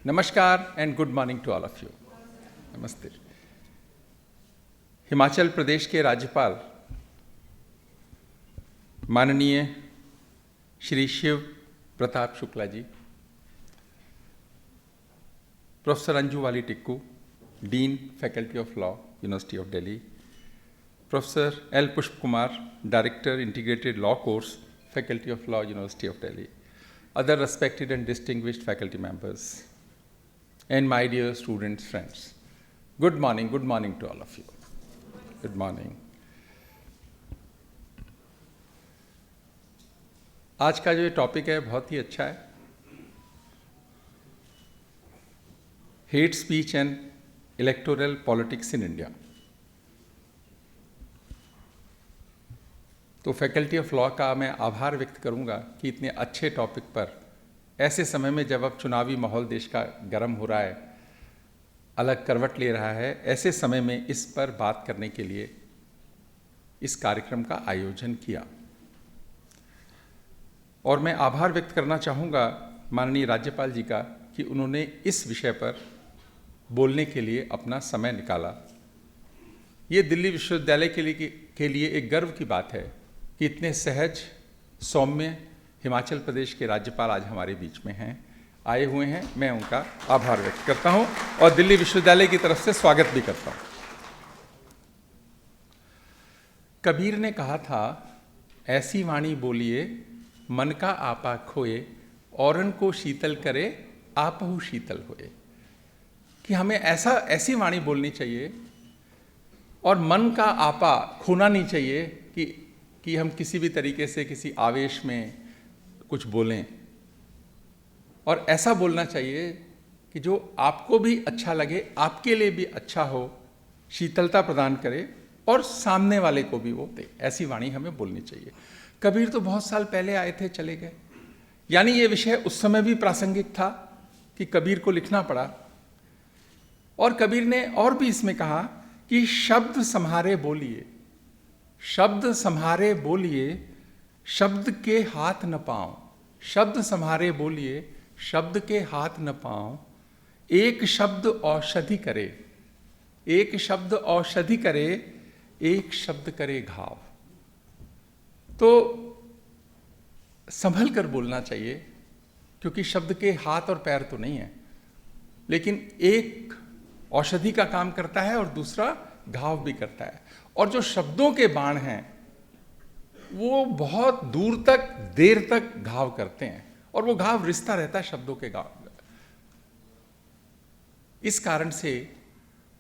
Namaskar and good morning to all of you. नमस्ते। हिमाचल प्रदेश के राज्यपाल माननीय Shri Shiv Pratap Shukla ji, professor Anju Vali Tikku, dean faculty of law, university of Delhi, professor L Pushp Kumar, director integrated law course, faculty of law, university of Delhi, other respected and distinguished faculty members, and my dear students, friends. Good morning to all of you. Good morning. आज का जो topic है बहुत ही अच्छा है, hate speech and electoral politics in India. तो faculty of law का मैं आभार व्यक्त करूंगा कि इतने अच्छे टॉपिक पर ऐसे समय में, जब अब चुनावी माहौल देश का गर्म हो रहा है, अलग करवट ले रहा है, ऐसे समय में इस पर बात करने के लिए इस कार्यक्रम का आयोजन किया। और मैं आभार व्यक्त करना चाहूँगा माननीय राज्यपाल जी का कि उन्होंने इस विषय पर बोलने के लिए अपना समय निकाला। ये दिल्ली विश्वविद्यालय के लिए एक गर्व की बात है कि इतने सहज, सौम्य हिमाचल प्रदेश के राज्यपाल आज हमारे बीच में हैं, आए हुए हैं। मैं उनका आभार व्यक्त करता हूं और दिल्ली विश्वविद्यालय की तरफ से स्वागत भी करता हूं। कबीर ने कहा था, ऐसी वाणी बोलिए मन का आपा खोए, औरन को शीतल करे आपहु शीतल होए। कि हमें ऐसी वाणी बोलनी चाहिए और मन का आपा खोना नहीं चाहिए कि हम किसी भी तरीके से किसी आवेश में कुछ बोलें, और ऐसा बोलना चाहिए कि जो आपको भी अच्छा लगे, आपके लिए भी अच्छा हो, शीतलता प्रदान करे और सामने वाले को भी वो दे। ऐसी वाणी हमें बोलनी चाहिए। कबीर तो बहुत साल पहले आए थे, चले गए, यानी ये विषय उस समय भी प्रासंगिक था कि कबीर को लिखना पड़ा। और कबीर ने और भी इसमें कहा कि शब्द सम्हारे बोलिए, शब्द सम्हारे बोलिए, शब्द के हाथ न पाओ, शब्द सम्हारे बोलिए, शब्द के हाथ न पाओ, एक शब्द औषधि करे, एक शब्द औषधि करे, एक शब्द करे घाव। तो संभल कर बोलना चाहिए, क्योंकि शब्द के हाथ और पैर तो नहीं है, लेकिन एक औषधि का काम करता है और दूसरा घाव भी करता है। और जो शब्दों के बाण हैं वो बहुत दूर तक, देर तक घाव करते हैं, और वो घाव रिश्ता रहता है शब्दों के घाव। इस कारण से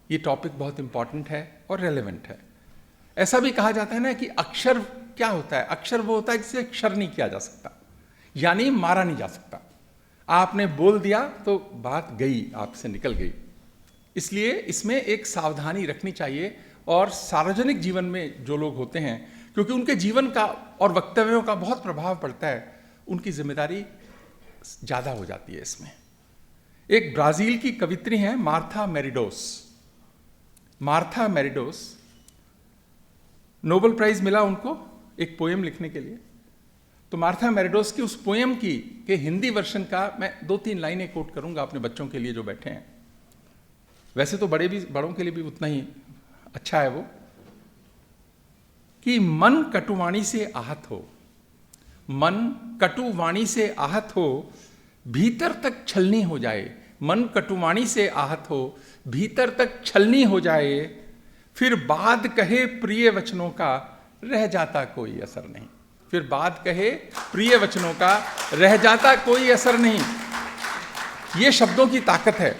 ये टॉपिक बहुत इंपॉर्टेंट है और रेलेवेंट है। ऐसा भी कहा जाता है ना कि अक्षर क्या होता है? अक्षर वो होता है जिसे अक्षर नहीं किया जा सकता, यानी मारा नहीं जा सकता। आपने बोल दिया तो बात गई, आपसे निकल गई। इसलिए इसमें एक सावधानी रखनी चाहिए। और सार्वजनिक जीवन में जो लोग होते हैं, क्योंकि उनके जीवन का और वक्तव्यों का बहुत प्रभाव पड़ता है, उनकी जिम्मेदारी ज़्यादा हो जाती है इसमें। एक ब्राज़ील की कवित्री हैं मार्था मेरिडोस। मार्था मेरिडोस, नोबेल प्राइज़ मिला उनको एक पोएम लिखने के लिए। तो मार्था मेरिडोस की उस पोएम के हिंदी वर्षन का मैं 2-3 लाइनें कोट करूंगा अपने बच्चों के लिए जो बैठे हैं। वैसे तो बड़ों के लिए भी उतना ही अच्छा है वो। कि मन कटुवाणी से आहत हो, मन कटुवाणी से आहत हो, भीतर तक छलनी हो जाए। मन कटुवाणी से आहत हो, भीतर तक छलनी हो जाए, फिर बाद कहे प्रिय वचनों का रह जाता कोई असर नहीं। फिर बाद कहे प्रिय वचनों का रह जाता कोई असर नहीं। ये शब्दों की ताकत है,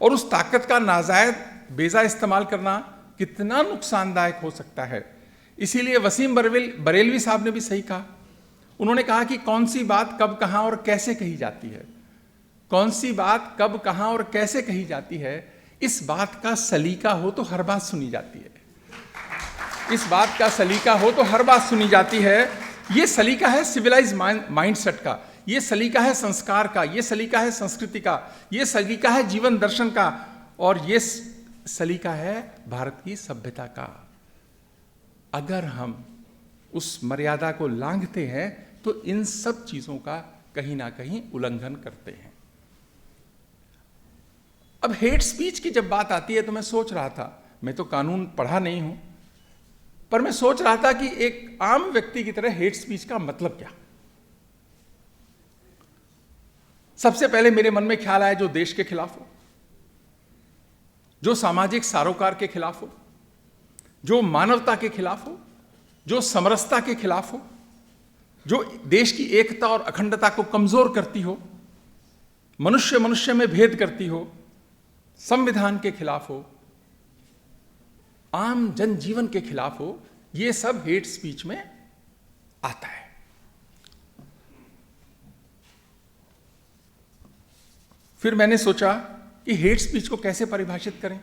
और उस ताकत का नाजायज बेजा इस्तेमाल करना कितना नुकसानदायक हो सकता है। इसीलिए वसीम बरेलवी साहब ने भी सही कहा। उन्होंने कहा कि कौन सी बात कब, कहां और कैसे कही जाती है, कौन सी बात कब, कहां और कैसे कही जाती है, इस बात का सलीका हो तो हर बात सुनी जाती है। इस बात का सलीका हो तो हर बात सुनी जाती है। ये सलीका है सिविलाइज माइंडसेट का, ये सलीका है संस्कार का, ये सलीका है संस्कृति का, ये सलीका है जीवन दर्शन का, और ये सलीका है भारत की सभ्यता का। अगर हम उस मर्यादा को लांघते हैं तो इन सब चीजों का कहीं ना कहीं उल्लंघन करते हैं। अब हेट स्पीच की जब बात आती है तो मैं सोच रहा था, मैं तो कानून पढ़ा नहीं हूं, पर मैं सोच रहा था कि एक आम व्यक्ति की तरह हेट स्पीच का मतलब क्या। सबसे पहले मेरे मन में ख्याल आया जो देश के खिलाफ हो, जो सामाजिक सरोकार के खिलाफ हो, जो मानवता के खिलाफ हो, जो समरसता के खिलाफ हो, जो देश की एकता और अखंडता को कमजोर करती हो, मनुष्य मनुष्य में भेद करती हो, संविधान के खिलाफ हो, आम जनजीवन के खिलाफ हो, ये सब हेट स्पीच में आता है। फिर मैंने सोचा कि हेट स्पीच को कैसे परिभाषित करें।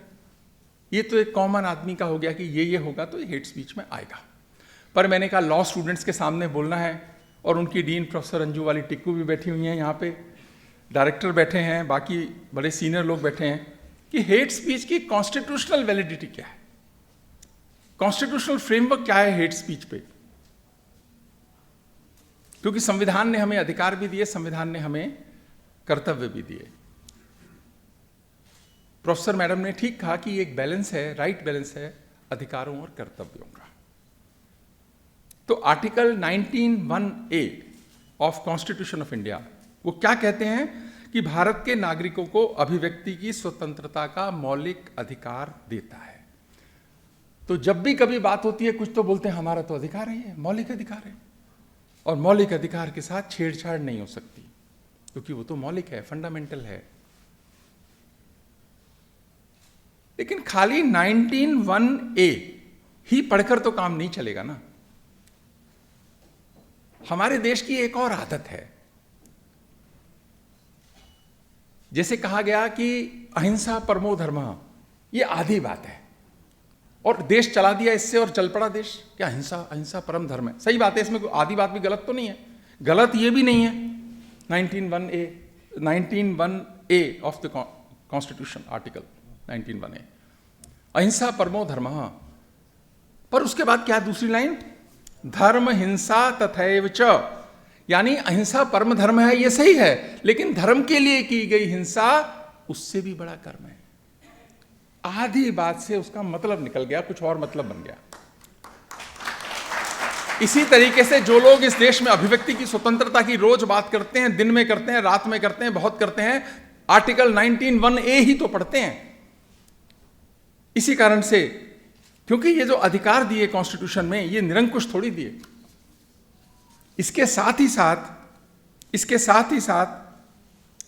ये तो एक कॉमन आदमी का हो गया कि ये होगा तो ये हेट स्पीच में आएगा। पर मैंने कहा लॉ स्टूडेंट्स के सामने बोलना है, और उनकी डीन प्रोफेसर अंजू वाली टिक्कू भी बैठी हुई हैं यहाँ पे, डायरेक्टर बैठे हैं, बाकी बड़े सीनियर लोग बैठे हैं, कि हेट स्पीच की कॉन्स्टिट्यूशनल वैलिडिटी क्या है, कॉन्स्टिट्यूशनल फ्रेमवर्क क्या है हेट स्पीच पे। क्योंकि संविधान ने हमें अधिकार भी दिए, संविधान ने हमें कर्तव्य भी दिए। प्रोफेसर मैडम ने ठीक कहा कि एक बैलेंस है, राइट बैलेंस है अधिकारों और कर्तव्यों का। तो article 19(1)(a) of constitution of India वो क्या कहते हैं कि भारत के नागरिकों को अभिव्यक्ति की स्वतंत्रता का मौलिक अधिकार देता है। तो जब भी कभी बात होती है कुछ तो बोलते हैं हमारा तो अधिकार है, मौलिक अधिकार है, और मौलिक अधिकार के साथ छेड़छाड़ नहीं हो सकती, क्योंकि वो तो मौलिक है, फंडामेंटल है। लेकिन खाली 19(1)(a) ही पढ़कर तो काम नहीं चलेगा ना। हमारे देश की एक और आदत है, जैसे कहा गया कि अहिंसा परमो धर्मः, ये आधी बात है, और देश चला दिया इससे और चल पड़ा देश क्या अहिंसा अहिंसा परम धर्म है। सही बात है, इसमें कोई आधी बात भी गलत तो नहीं है, गलत ये भी नहीं है। 19(1)(a) of the constitution, article 19(1)(a), अहिंसा परमो धर्मः। पर उसके बाद क्या दूसरी लाइन, धर्म हिंसा तथैव च, यानी अहिंसा परम धर्म है, ये सही है, लेकिन धर्म के लिए की गई हिंसा उससे भी बड़ा कर्म है। आधी बात से उसका मतलब निकल गया, कुछ और मतलब बन गया। इसी तरीके से जो लोग इस देश में अभिव्यक्ति की स्वतंत्रता की रोज बात करते हैं, दिन में करते हैं, रात में करते हैं, बहुत करते हैं, आर्टिकल 19(1)(a) ही तो पढ़ते हैं। इसी कारण से, क्योंकि ये जो अधिकार दिए कॉन्स्टिट्यूशन में, ये निरंकुश थोड़ी दिए। इसके साथ ही साथ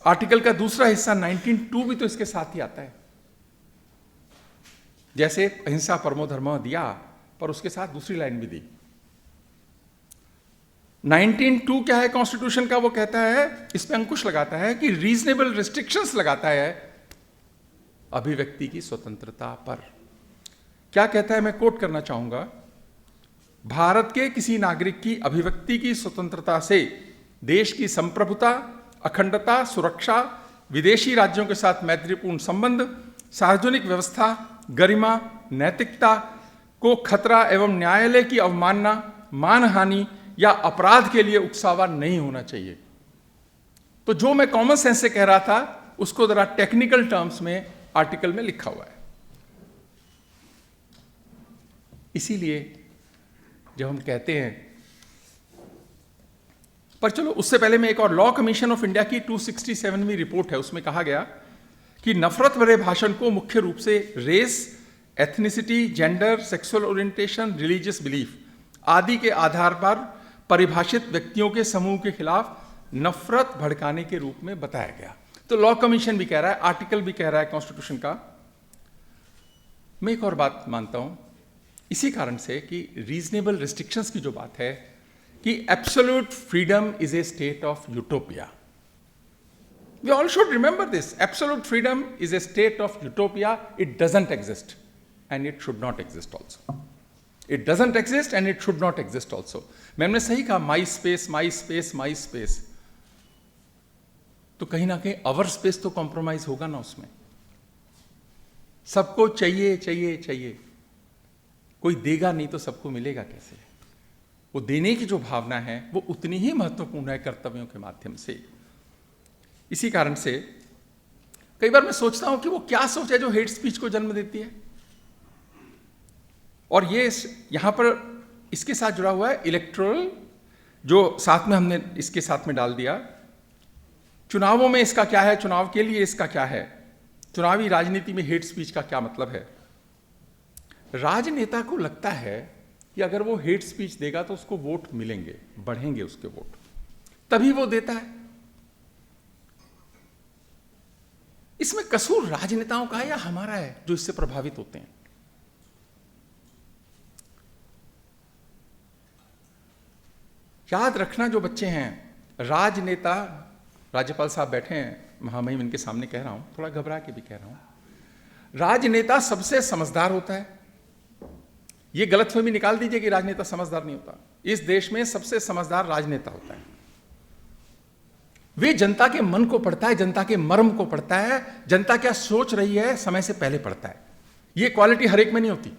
आर्टिकल का दूसरा हिस्सा 19(2) भी तो इसके साथ ही आता है। जैसे अहिंसा परमो धर्मः दिया, पर उसके साथ दूसरी लाइन भी दी। 19(2) क्या है कॉन्स्टिट्यूशन का, वो कहता है, इसमें अंकुश लगाता है कि रीजनेबल रिस्ट्रिक्शंस लगाता है अभिव्यक्ति की स्वतंत्रता पर। क्या कहता है, मैं कोट करना चाहूंगा, भारत के किसी नागरिक की अभिव्यक्ति की स्वतंत्रता से देश की संप्रभुता, अखंडता, सुरक्षा, विदेशी राज्यों के साथ मैत्रीपूर्ण संबंध, सार्वजनिक व्यवस्था, गरिमा, नैतिकता को खतरा एवं न्यायालय की अवमानना, मानहानि या अपराध के लिए उकसावा नहीं होना चाहिए। तो जो मैं कॉमन सेंस से कह रहा था, उसको जरा टेक्निकल टर्म्स में आर्टिकल में लिखा हुआ है। इसीलिए जब हम कहते हैं, पर चलो उससे पहले मैं एक और, लॉ कमीशन ऑफ इंडिया की 267वीं रिपोर्ट है, उसमें कहा गया कि नफरत भरे भाषण को मुख्य रूप से race, ethnicity, gender, sexual orientation, religious belief आदि के आधार पर परिभाषित व्यक्तियों के समूह के खिलाफ नफरत भड़काने के रूप में बताया गया। तो लॉ कमीशन भी कह रहा है, आर्टिकल भी कह रहा है कॉन्स्टिट्यूशन का। मैं एक और बात मानता हूं, इसी कारण से कि रीजनेबल रिस्ट्रिक्शंस की जो बात है कि absolute freedom is a state of utopia. We all should remember this. Absolute freedom is a state of utopia. It doesn't exist, and it should not exist also. It doesn't exist, and it should not exist also. मैंने सही कहा, माई space, माई space, माई space. तो कहीं ना कहीं अवर space तो compromise होगा ना उसमें। सबको चाहिए चाहिए चाहिए, कोई देगा नहीं तो सबको मिलेगा कैसे? वो देने की जो भावना है वो उतनी ही महत्वपूर्ण है कर्तव्यों के माध्यम से। इसी कारण से कई बार मैं सोचता हूं कि वो क्या सोच है जो हेट स्पीच को जन्म देती है। और ये यहां पर इसके साथ जुड़ा हुआ है इलेक्टोरल, जो साथ में हमने इसके साथ में डाल दिया। चुनावों में इसका क्या है, चुनाव के लिए इसका क्या है, चुनावी राजनीति में हेट स्पीच का क्या मतलब है। राजनेता को लगता है कि अगर वो हेट स्पीच देगा तो उसको वोट मिलेंगे, बढ़ेंगे उसके वोट, तभी वो देता है। इसमें कसूर राजनेताओं का है या हमारा है जो इससे प्रभावित होते हैं? याद रखना जो बच्चे हैं, राजनेता, राज्यपाल साहब बैठे हैं, महामहिम इनके सामने कह रहा हूं, थोड़ा घबरा के भी कह रहा हूं, राजनेता सबसे समझदार होता है। यह गलतफहमी निकाल दीजिए कि राजनेता समझदार नहीं होता। इस देश में सबसे समझदार राजनेता होता है। वे जनता के मन को पढ़ता है, जनता के मर्म को पढ़ता है, जनता क्या सोच रही है समय से पहले पढ़ता है। यह क्वालिटी हर एक में नहीं होती,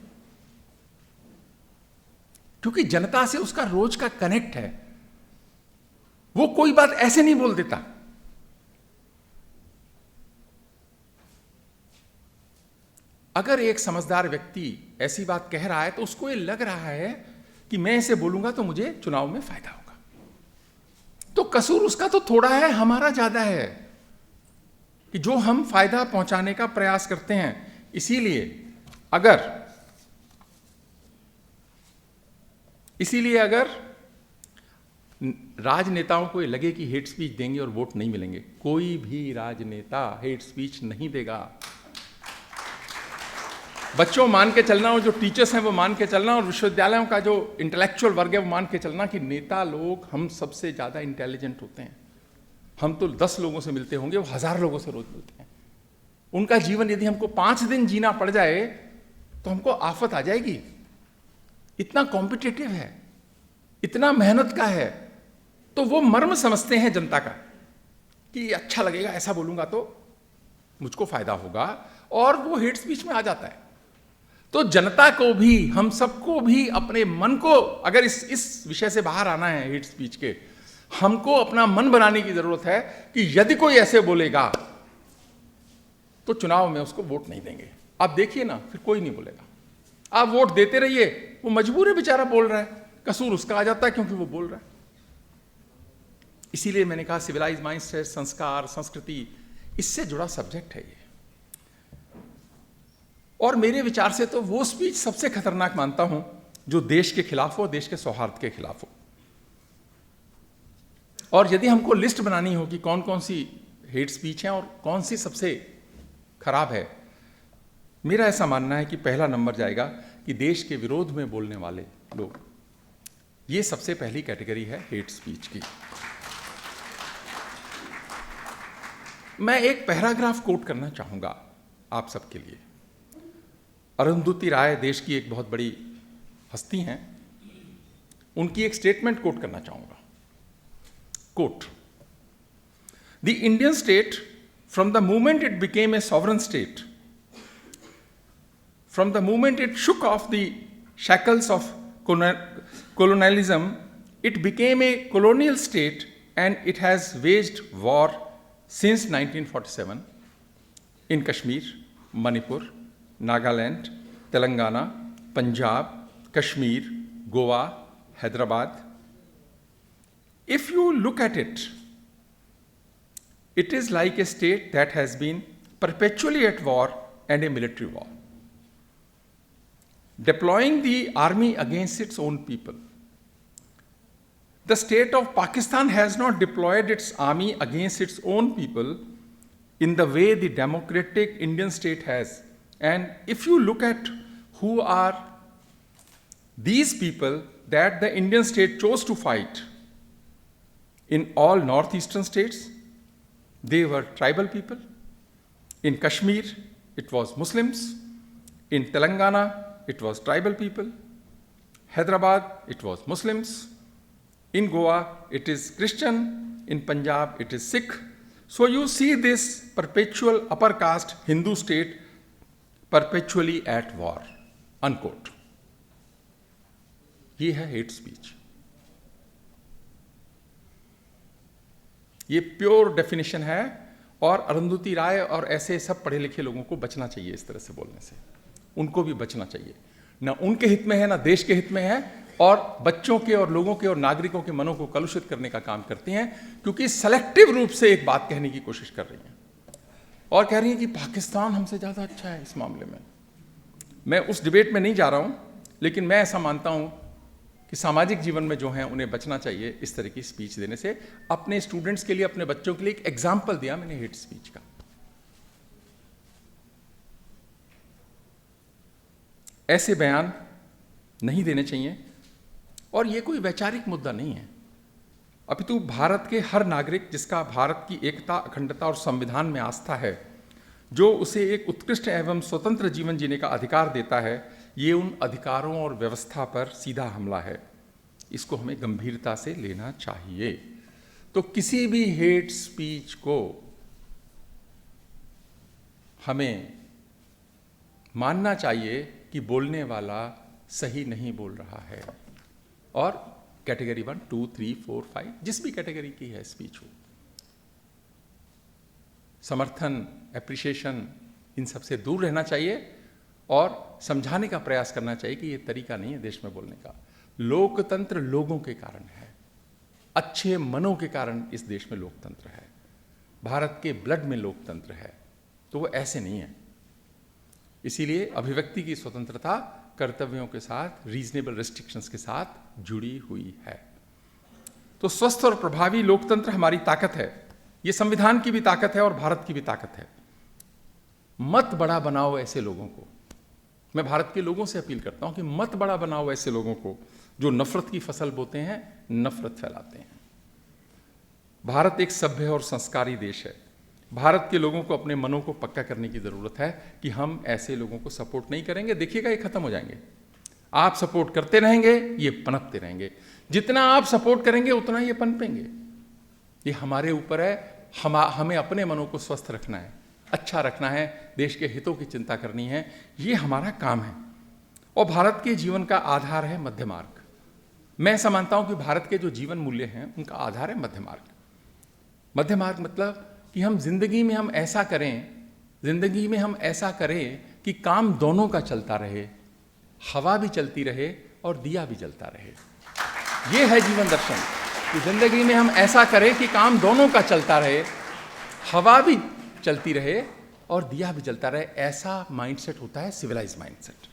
क्योंकि जनता से उसका रोज का कनेक्ट है। वो कोई बात ऐसे नहीं बोल देता। अगर एक समझदार व्यक्ति ऐसी बात कह रहा है तो उसको ये लग रहा है कि मैं इसे बोलूंगा तो मुझे चुनाव में फायदा होगा। तो कसूर उसका तो थोड़ा है, हमारा ज्यादा है कि जो हम फायदा पहुंचाने का प्रयास करते हैं। इसीलिए अगर राजनेताओं को ये लगे कि हेट स्पीच देंगे और वोट नहीं मिलेंगे, कोई भी राजनेता हेट स्पीच नहीं देगा। बच्चों मान के चलना, और जो टीचर्स हैं वो मान के चलना, और विश्वविद्यालयों का जो इंटेलेक्चुअल वर्ग है वो मान के चलना कि नेता लोग हम सबसे ज्यादा इंटेलिजेंट होते हैं। हम तो 10 लोगों से मिलते होंगे, वो 1000 लोगों से रोज मिलते हैं। उनका जीवन यदि हमको 5 दिन जीना पड़ जाए तो हमको आफत आ जाएगी। इतना कॉम्पिटिटिव है, इतना मेहनत का है। तो वो मर्म समझते हैं जनता का कि अच्छा लगेगा, ऐसा बोलूंगा तो मुझको फायदा होगा, और वो हेट स्पीच में आ जाता है। तो जनता को भी, हम सबको भी अपने मन को, अगर इस विषय से बाहर आना है हेट स्पीच के, हमको अपना मन बनाने की जरूरत है कि यदि कोई ऐसे बोलेगा तो चुनाव में उसको वोट नहीं देंगे। आप देखिए ना, फिर कोई नहीं बोलेगा, आप वोट देते रहिए। वो मजबूर है, बेचारा बोल रहा है, कसूर उसका आ जाता है क्योंकि वो बोल रहा है। इसीलिए मैंने कहा सिविलाइज माइंडसेट, संस्कार, संस्कृति, इससे जुड़ा सब्जेक्ट है ये। और मेरे विचार से तो वो स्पीच सबसे खतरनाक मानता हूं जो देश के खिलाफ हो, देश के सौहार्द के खिलाफ हो। और यदि हमको लिस्ट बनानी हो कि कौन कौन सी हेट स्पीच है और कौन सी सबसे खराब है, मेरा ऐसा मानना है कि पहला नंबर जाएगा कि देश के विरोध में बोलने वाले लोग। ये सबसे पहली कैटेगरी है हेट स्पीच की। मैं एक पैराग्राफ कोट करना चाहूंगा आप सबके लिए। अरुंधति राय देश की एक बहुत बड़ी हस्ती हैं, उनकी एक स्टेटमेंट कोट करना चाहूंगा। Quote, the Indian state from the moment it became a sovereign state, from the moment it shook off the shackles of colonialism, it became a colonial state and it has waged war since 1947 in Kashmir, Manipur, Nagaland, Telangana, Punjab, Kashmir, Goa, Hyderabad. If you look at it, it is like a state that has been perpetually at war and a military war, deploying the army against its own people. The state of Pakistan has not deployed its army against its own people in the way the democratic Indian state has. And if you look at who are these people that the Indian state chose to fight, in all northeastern states, they were tribal people. In Kashmir, it was Muslims. In Telangana, it was tribal people. Hyderabad, it was Muslims. In Goa, it is Christian. In Punjab, it is Sikh. So you see this perpetual upper caste Hindu state perpetually at war. Unquote. ये है hate speech. ये pure definition है और अरुंधति राय और ऐसे सब पढ़े लिखे लोगों को बचना चाहिए इस तरह से बोलने से, उनको भी बचना चाहिए। ना उनके हित में है ना देश के हित में है, और बच्चों के और लोगों के और नागरिकों के मनों को कलुषित करने का काम करती हैं, क्योंकि सेलेक्टिव रूप से एक बात कहने की कोशिश कर रही हैं और कह रही हैं कि पाकिस्तान हमसे ज़्यादा अच्छा है इस मामले में। मैं उस डिबेट में नहीं जा रहा हूं, लेकिन मैं ऐसा मानता हूं कि सामाजिक जीवन में जो हैं उन्हें बचना चाहिए इस तरह की स्पीच देने से। अपने स्टूडेंट्स के लिए, अपने बच्चों के लिए एक एग्जाम्पल दिया मैंने हेट स्पीच का। ऐसे बयान नहीं देने चाहिए, और ये कोई वैचारिक मुद्दा नहीं है, अपितु भारत के हर नागरिक जिसका भारत की एकता, अखंडता और संविधान में आस्था है, जो उसे एक उत्कृष्ट एवं स्वतंत्र जीवन जीने का अधिकार देता है, ये उन अधिकारों और व्यवस्था पर सीधा हमला है। इसको हमें गंभीरता से लेना चाहिए। तो किसी भी हेट स्पीच को हमें मानना चाहिए कि बोलने वाला सही नहीं बोल रहा है, और कैटेगरी 1, 2, 3, 4, 5 जिस भी कैटेगरी की है स्पीच हो, समर्थन, एप्रिसिएशन, इन सबसे दूर रहना चाहिए और समझाने का प्रयास करना चाहिए कि ये तरीका नहीं है देश में बोलने का। लोकतंत्र लोगों के कारण है, अच्छे मनों के कारण इस देश में लोकतंत्र है, भारत के ब्लड में लोकतंत्र है, तो वो ऐसे नहीं है। इसीलिए अभिव्यक्ति की स्वतंत्रता कर्तव्यों के साथ, रीजनेबल रिस्ट्रिक्शंस के साथ जुड़ी हुई है। तो स्वस्थ और प्रभावी लोकतंत्र हमारी ताकत है, ये संविधान की भी ताकत है और भारत की भी ताकत है। मत बड़ा बनाओ ऐसे लोगों को, मैं भारत के लोगों से अपील करता हूं कि मत बड़ा बनाओ ऐसे लोगों को जो नफरत की फसल बोते हैं, नफरत फैलाते हैं। भारत एक सभ्य और संस्कारी देश है। भारत के लोगों को अपने मनों को पक्का करने की जरूरत है कि हम ऐसे लोगों को सपोर्ट नहीं करेंगे। देखिएगा ये खत्म हो जाएंगे, आप सपोर्ट करते रहेंगे, ये पनपते रहेंगे। जितना आप सपोर्ट करेंगे उतना ये पनपेंगे। ये हमारे ऊपर है, हमें अपने मनों को स्वस्थ रखना है, अच्छा रखना है, देश के हितों की चिंता करनी है, ये हमारा काम है। और भारत के जीवन का आधार है मध्य मार्ग। मैं ऐसा मानता हूं कि भारत के जो जीवन मूल्य हैं उनका आधार है मध्य मार्ग। मध्य मार्ग मतलब कि हम जिंदगी में हम ऐसा करें कि काम दोनों का चलता रहे, हवा भी चलती रहे और दिया भी जलता रहे। ये है जीवन दर्शन कि जिंदगी में हम ऐसा करें कि काम दोनों का चलता रहे, हवा भी चलती रहे और दिया भी जलता रहे। ऐसा माइंडसेट होता है सिविलाइज माइंडसेट,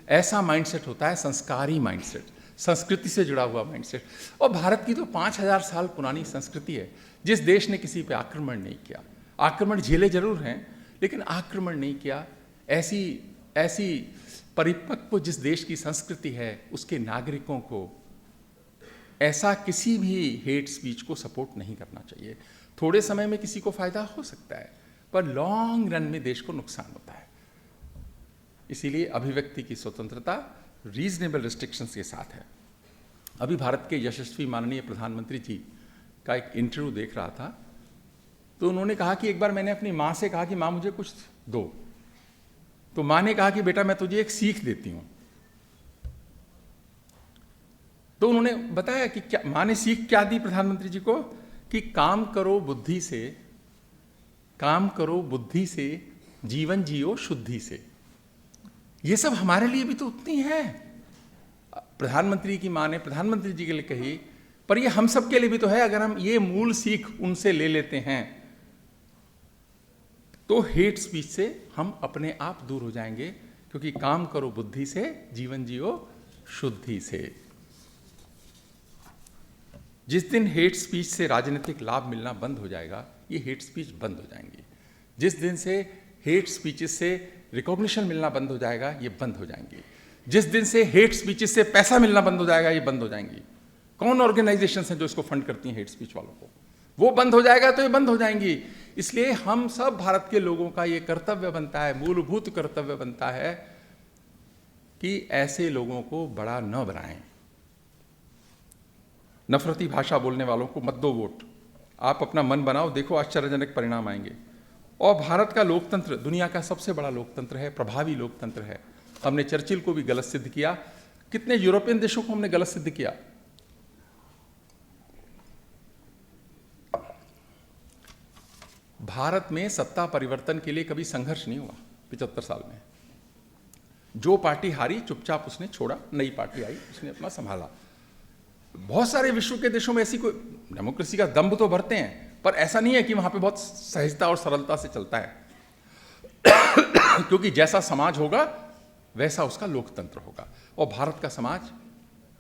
ऐसा माइंडसेट होता है संस्कारी माइंडसेट, संस्कृति से जुड़ा हुआ माइंडसेट। और भारत की तो 5000 साल पुरानी संस्कृति है। जिस देश ने किसी पे आक्रमण नहीं किया, आक्रमण झेले जरूर हैं लेकिन आक्रमण नहीं किया, ऐसी परिपक्व जिस देश की संस्कृति है, उसके नागरिकों को ऐसा किसी भी हेट स्पीच को सपोर्ट नहीं करना चाहिए। थोड़े समय में किसी को फायदा हो सकता है, पर लॉन्ग रन में देश को नुकसान होता है। इसीलिए अभिव्यक्ति की स्वतंत्रता रीजनेबल रिस्ट्रिक्शंस के साथ है। अभी भारत के यशस्वी माननीय प्रधानमंत्री जी का एक इंटरव्यू देख रहा था, तो उन्होंने कहा कि एक बार मैंने अपनी माँ से कहा कि माँ मुझे कुछ दो, तो माँ ने कहा कि बेटा मैं तुझे एक सीख देती हूँ। तो उन्होंने बताया कि क्या माँ ने सीख क्या दी प्रधानमंत्री जी को, कि काम करो बुद्धि से, जीवन जियो शुद्धि से। ये सब हमारे लिए भी तो उतनी है। प्रधानमंत्री की माँ ने प्रधानमंत्री जी के लिए कही, पर ये हम सब के लिए भी तो है। अगर हम ये मूल सीख उनसे ले लेते हैं तो हेट स्पीच से हम अपने आप दूर हो जाएंगे, क्योंकि काम करो बुद्धि से, जीवन जियो शुद्धि से। जिस दिन हेट स्पीच से राजनीतिक लाभ मिलना बंद हो जाएगा, ये हेट स्पीच बंद हो जाएंगी। जिस दिन से हेट स्पीचेस से रिकॉग्निशन मिलना बंद हो जाएगा, ये बंद हो जाएंगी। जिस दिन से हेट स्पीचेस से पैसा मिलना बंद हो जाएगा, ये बंद हो जाएंगी। कौन ऑर्गेनाइजेशंस हैं जो इसको फंड करती हैं हेट स्पीच वालों को, वो बंद हो जाएगा तो ये बंद हो जाएंगी। इसलिए हम सब भारत के लोगों का ये कर्तव्य बनता है, मूलभूत कर्तव्य बनता है कि ऐसे लोगों को बड़ा न बनाएं। नफरती भाषा बोलने वालों को मत दो वोट, आप अपना मन बनाओ, देखो आश्चर्यजनक परिणाम आएंगे। और भारत का लोकतंत्र दुनिया का सबसे बड़ा लोकतंत्र है, प्रभावी लोकतंत्र है। हमने चर्चिल को भी गलत सिद्ध किया, कितने यूरोपियन देशों को हमने गलत सिद्ध किया। भारत में सत्ता परिवर्तन के लिए कभी संघर्ष नहीं हुआ 75 साल में। जो पार्टी हारी चुपचाप उसने छोड़ा, नई पार्टी आई उसने अपना संभाला। बहुत सारे विश्व के देशों में ऐसी कोई डेमोक्रेसी का दम्भ तो भरते हैं, पर ऐसा नहीं है कि वहां पे बहुत सहजता और सरलता से चलता है क्योंकि जैसा समाज होगा वैसा उसका लोकतंत्र होगा, और भारत का समाज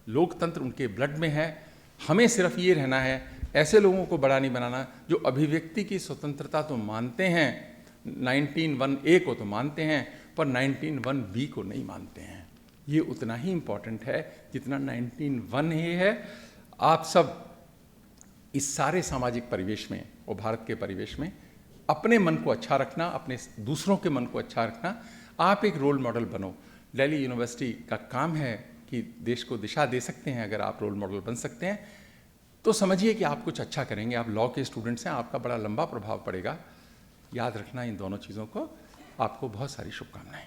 लोकतंत्र उनके ब्लड में है। हमें सिर्फ ये रहना है, ऐसे लोगों को बड़ा नहीं बनाना जो अभिव्यक्ति की स्वतंत्रता तो मानते हैं, 19(1)(a) को तो मानते हैं, पर 19(1)(b) को नहीं मानते हैं। ये उतना ही इम्पॉर्टेंट है जितना 19(1)(a) है। आप सब इस सारे सामाजिक परिवेश में और भारत के परिवेश में अपने मन को अच्छा रखना, अपने दूसरों के मन को अच्छा रखना, आप एक रोल मॉडल बनो। दिल्ली यूनिवर्सिटी का काम है कि देश को दिशा दे सकते हैं। अगर आप रोल मॉडल बन सकते हैं तो समझिए कि आप कुछ अच्छा करेंगे। आप लॉ के स्टूडेंट्स हैं, आपका बड़ा लंबा प्रभाव पड़ेगा। याद रखना इन दोनों चीज़ों को। आपको बहुत सारी शुभकामनाएं।